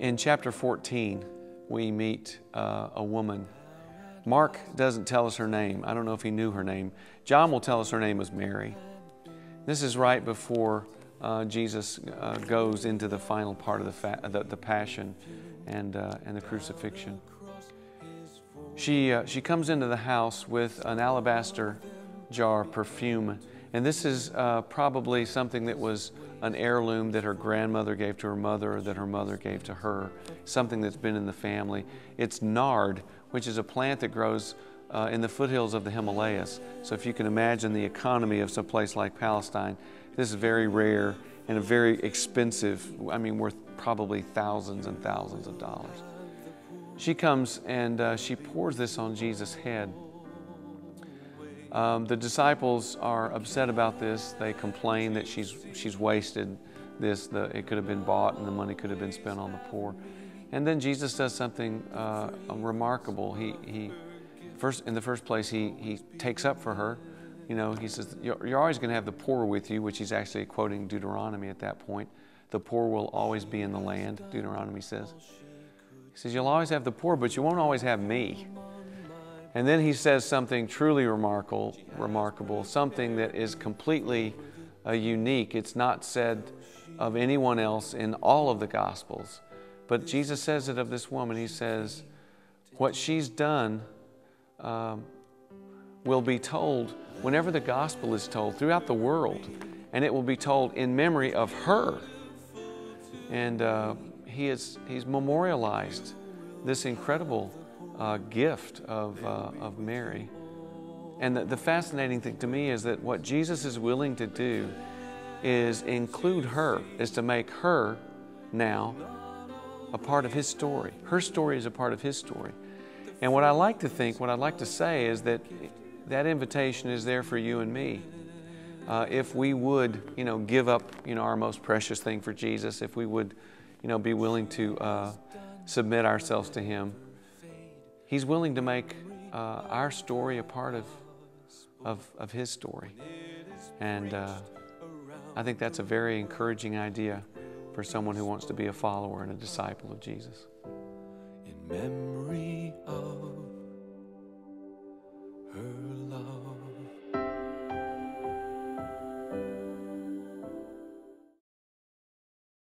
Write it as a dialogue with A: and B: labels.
A: In chapter 14, we meet a woman. Mark doesn't tell us her name. I don't know if he knew her name. John will tell us her name was Mary. This is right before Jesus goes into the final part of the Passion and the crucifixion. She comes into the house with an alabaster jar of perfume, and this is probably something that was an heirloom that her grandmother gave to her mother, or that her mother gave to her, something that's been in the family. It's nard, which is a plant that grows in the foothills of the Himalayas. So if you can imagine the economy of some place like Palestine, this is very rare and a very expensive, I mean, worth probably thousands and thousands of dollars. She comes and she pours this on Jesus' head. The disciples are upset about this. They complain that she's wasted this. It could have been bought and the money could have been spent on the poor. And then Jesus does something remarkable. In the first place, he takes up for her. You know, he says, you're always going to have the poor with you, which he's actually quoting Deuteronomy at that point. The poor will always be in the land, Deuteronomy says. He says, you'll always have the poor, but you won't always have me. And then he says something truly remarkable, something that is completely unique. It's not said of anyone else in all of the Gospels. But Jesus says it of this woman. He says, what she's done will be told whenever the gospel is told throughout the world. And it will be told in memory of her. And he's memorialized this incredible gift of Mary. And the fascinating thing to me is that what Jesus is willing to do is include her, is to make her now a part of his story. Her story is a part of his story. And what I like to think, what I'd like to say is that that invitation is there for you and me. If we would, give up, our most precious thing for Jesus, if we would, be willing to submit ourselves to him, he's willing to make our story a part of his story. And I think that's a very encouraging idea for someone who wants to be a follower and a disciple of Jesus.
B: In memory of her love.